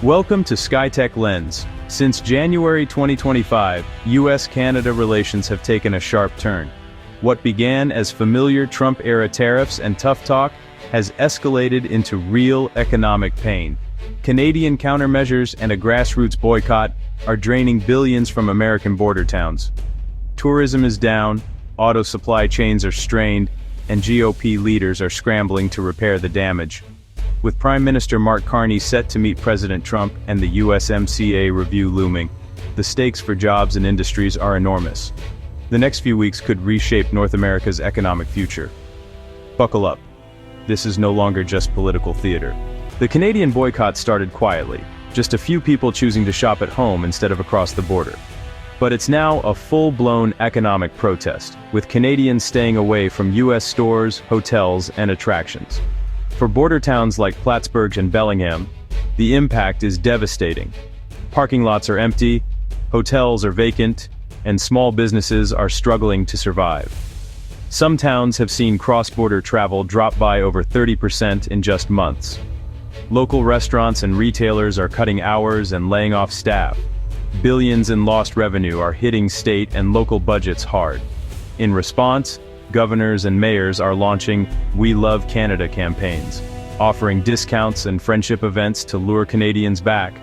Welcome to Skytech-Lens. Since January 2025, US-Canada relations have taken a sharp turn. What began as familiar Trump-era tariffs and tough talk has escalated into real economic pain. Canadian countermeasures and a grassroots boycott are draining billions from American border towns. Tourism is down, auto supply chains are strained, and GOP leaders are scrambling to repair the damage. With Prime Minister Mark Carney set to meet President Trump and the USMCA review looming, the stakes for jobs and industries are enormous. The next few weeks could reshape North America's economic future. Buckle up. This is no longer just political theater. The Canadian boycott started quietly, just a few people choosing to shop at home instead of across the border. But it's now a full-blown economic protest, with Canadians staying away from US stores, hotels, and attractions. For border towns like Plattsburgh and Bellingham, the impact is devastating. Parking lots are empty, hotels are vacant, and small businesses are struggling to survive. Some towns have seen cross-border travel drop by over 30% in just months. Local restaurants and retailers are cutting hours and laying off staff. Billions in lost revenue are hitting state and local budgets hard. In response, governors and mayors are launching We Love Canada campaigns, offering discounts and friendship events to lure Canadians back.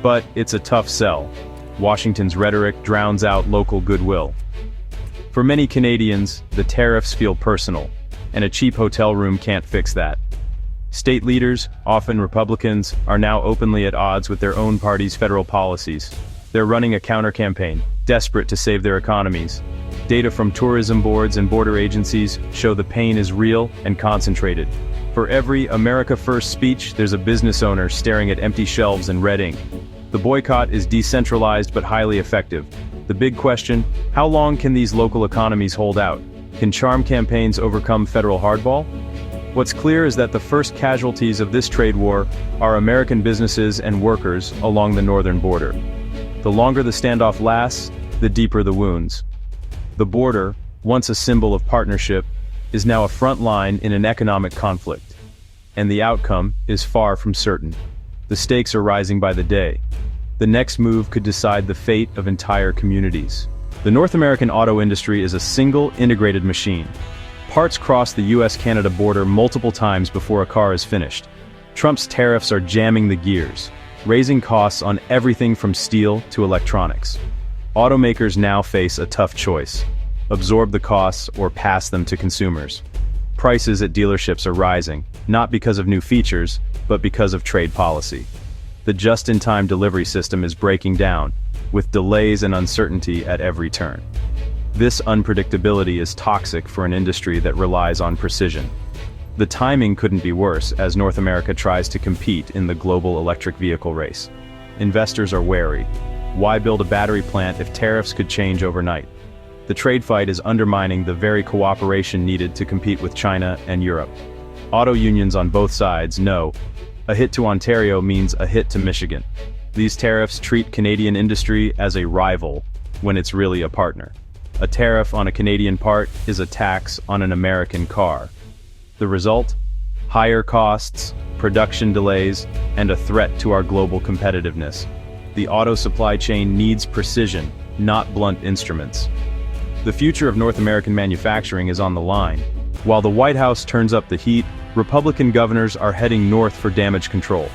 But it's a tough sell. Washington's rhetoric drowns out local goodwill. For many Canadians, the tariffs feel personal, and a cheap hotel room can't fix that. State leaders, often Republicans, are now openly at odds with their own party's federal policies. They're running a counter-campaign, desperate to save their economies. Data from tourism boards and border agencies show the pain is real and concentrated. For every America First speech, there's a business owner staring at empty shelves in red ink. The boycott is decentralized but highly effective. The big question, how long can these local economies hold out? Can charm campaigns overcome federal hardball? What's clear is that the first casualties of this trade war are American businesses and workers along the northern border. The longer the standoff lasts, the deeper the wounds. The border, once a symbol of partnership, is now a front line in an economic conflict. And the outcome is far from certain. The stakes are rising by the day. The next move could decide the fate of entire communities. The North American auto industry is a single, integrated machine. Parts cross the US-Canada border multiple times before a car is finished. Trump's tariffs are jamming the gears, raising costs on everything from steel to electronics. Automakers now face a tough choice: absorb the costs or pass them to consumers. Prices at dealerships are rising, not because of new features, but because of trade policy. The just-in-time delivery system is breaking down, with delays and uncertainty at every turn. This unpredictability is toxic for an industry that relies on precision. The timing couldn't be worse as North America tries to compete in the global electric vehicle race. Investors are wary. Why build a battery plant if tariffs could change overnight? The trade fight is undermining the very cooperation needed to compete with China and Europe. Auto unions on both sides know a hit to Ontario means a hit to Michigan. These tariffs treat Canadian industry as a rival when it's really a partner. A tariff on a Canadian part is a tax on an American car. The result? Higher costs, production delays, and a threat to our global competitiveness. The auto supply chain needs precision, not blunt instruments. The future of North American manufacturing is on the line. While the White House turns up the heat, Republican governors are heading north for damage control.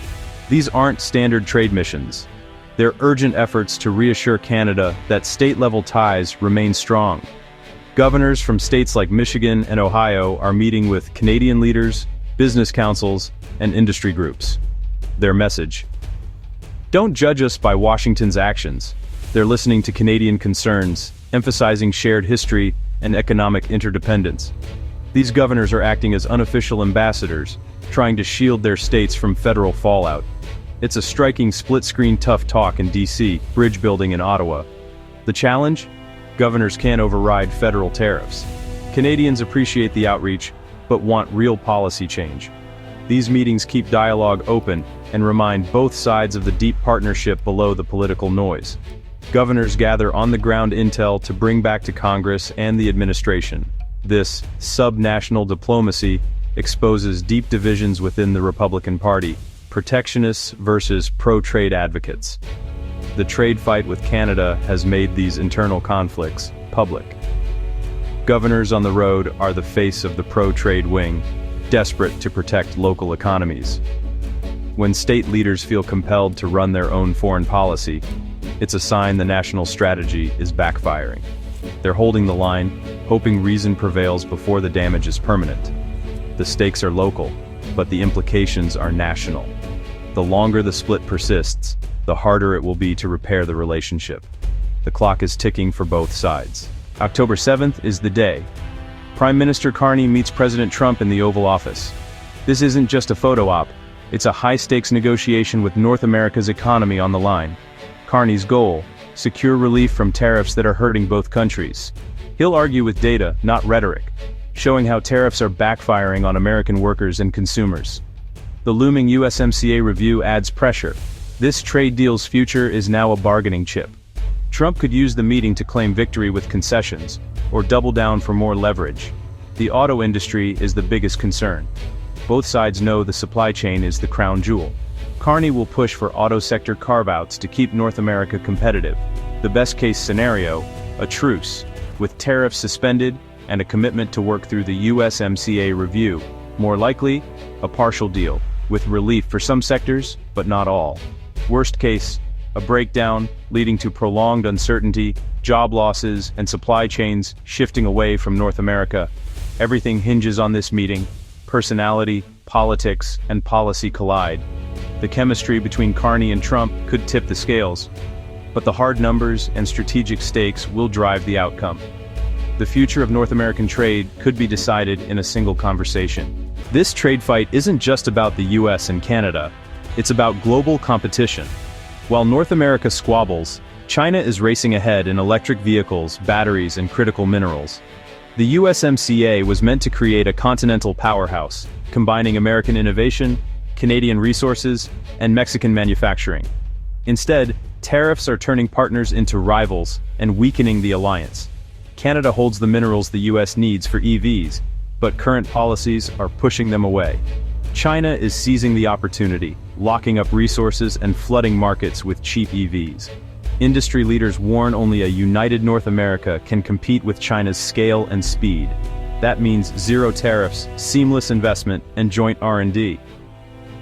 These aren't standard trade missions. They're urgent efforts to reassure Canada that state-level ties remain strong. Governors from states like Michigan and Ohio are meeting with Canadian leaders, business councils, and industry groups. Their message: don't judge us by Washington's actions. They're listening to Canadian concerns, emphasizing shared history and economic interdependence. These governors are acting as unofficial ambassadors, trying to shield their states from federal fallout. It's a striking split-screen tough talk in D.C., bridge building in Ottawa. The challenge? Governors can't override federal tariffs. Canadians appreciate the outreach, but want real policy change. These meetings keep dialogue open and remind both sides of the deep partnership below the political noise. Governors gather on-the-ground intel to bring back to Congress and the administration. This sub-national diplomacy exposes deep divisions within the Republican Party, protectionists versus pro-trade advocates. The trade fight with Canada has made these internal conflicts public. Governors on the road are the face of the pro-trade wing, desperate to protect local economies. When state leaders feel compelled to run their own foreign policy, it's a sign the national strategy is backfiring. They're holding the line, hoping reason prevails before the damage is permanent. The stakes are local, but the implications are national. The longer the split persists, the harder it will be to repair the relationship. The clock is ticking for both sides. October 7th is the day. Prime Minister Carney meets President Trump in the Oval Office. This isn't just a photo op, it's a high-stakes negotiation with North America's economy on the line. Carney's goal: secure relief from tariffs that are hurting both countries. He'll argue with data, not rhetoric, showing how tariffs are backfiring on American workers and consumers. The looming USMCA review adds pressure. This trade deal's future is now a bargaining chip. Trump could use the meeting to claim victory with concessions, or double down for more leverage. The auto industry is the biggest concern. Both sides know the supply chain is the crown jewel. Carney will push for auto sector carve-outs to keep North America competitive. The best-case scenario: a truce, with tariffs suspended and a commitment to work through the USMCA review. More likely, a partial deal, with relief for some sectors, but not all. Worst case, a breakdown, leading to prolonged uncertainty, job losses, and supply chains shifting away from North America. Everything hinges on this meeting. Personality, politics, and policy collide. The chemistry between Carney and Trump could tip the scales, but the hard numbers and strategic stakes will drive the outcome. The future of North American trade could be decided in a single conversation. This trade fight isn't just about the US and Canada, it's about global competition. While North America squabbles, China is racing ahead in electric vehicles, batteries, and critical minerals. The USMCA was meant to create a continental powerhouse, combining American innovation, Canadian resources, and Mexican manufacturing. Instead, tariffs are turning partners into rivals and weakening the alliance. Canada holds the minerals the US needs for EVs, but current policies are pushing them away. China is seizing the opportunity, locking up resources and flooding markets with cheap EVs. Industry leaders warn only a united North America can compete with China's scale and speed. That means zero tariffs, seamless investment, and joint R&D.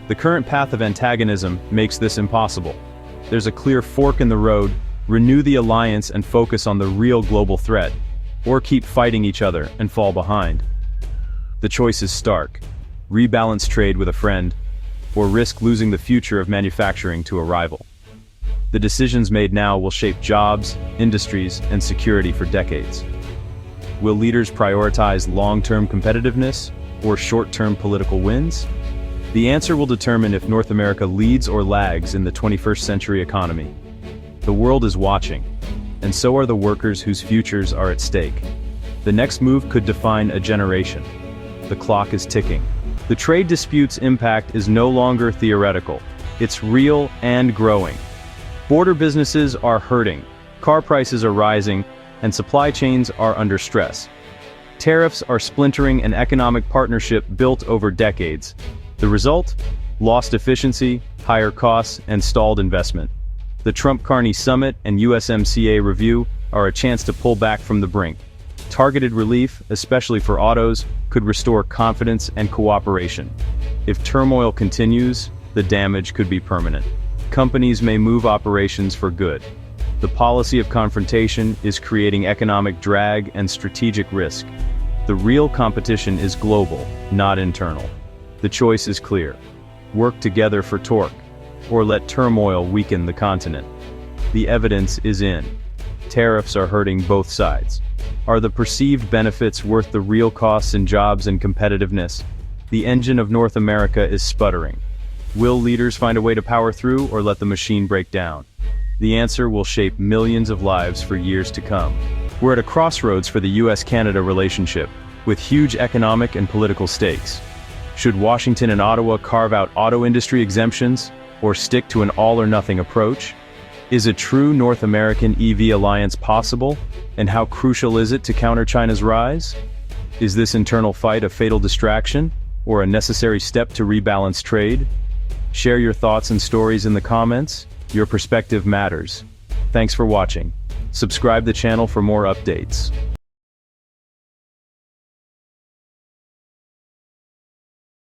The current path of antagonism makes this impossible. There's a clear fork in the road: renew the alliance and focus on the real global threat, or keep fighting each other and fall behind. The choice is stark: rebalance trade with a friend, or risk losing the future of manufacturing to a rival. The decisions made now will shape jobs, industries, and security for decades. Will leaders prioritize long-term competitiveness or short-term political wins? The answer will determine if North America leads or lags in the 21st century economy. The world is watching, and so are the workers whose futures are at stake. The next move could define a generation. The clock is ticking. The trade dispute's impact is no longer theoretical. It's real and growing. Border businesses are hurting, car prices are rising, and supply chains are under stress. Tariffs are splintering an economic partnership built over decades. The result? Lost efficiency, higher costs, and stalled investment. The Trump-Carney summit and USMCA review are a chance to pull back from the brink. Targeted relief, especially for autos, could restore confidence and cooperation. If turmoil continues, the damage could be permanent. Companies may move operations for good. The policy of confrontation is creating economic drag and strategic risk. The real competition is global, not internal. The choice is clear: work together for torque, or let turmoil weaken the continent. The evidence is in. Tariffs are hurting both sides. Are the perceived benefits worth the real costs in jobs and competitiveness? The engine of North America is sputtering. Will leaders find a way to power through, or let the machine break down? The answer will shape millions of lives for years to come. We're at a crossroads for the US-Canada relationship, with huge economic and political stakes. Should Washington and Ottawa carve out auto industry exemptions, or stick to an all-or-nothing approach? Is a true North American EV alliance possible, and how crucial is it to counter China's rise? Is this internal fight a fatal distraction, or a necessary step to rebalance trade? Share your thoughts and stories in the comments. Your perspective matters. Thanks for watching. Subscribe the channel for more updates.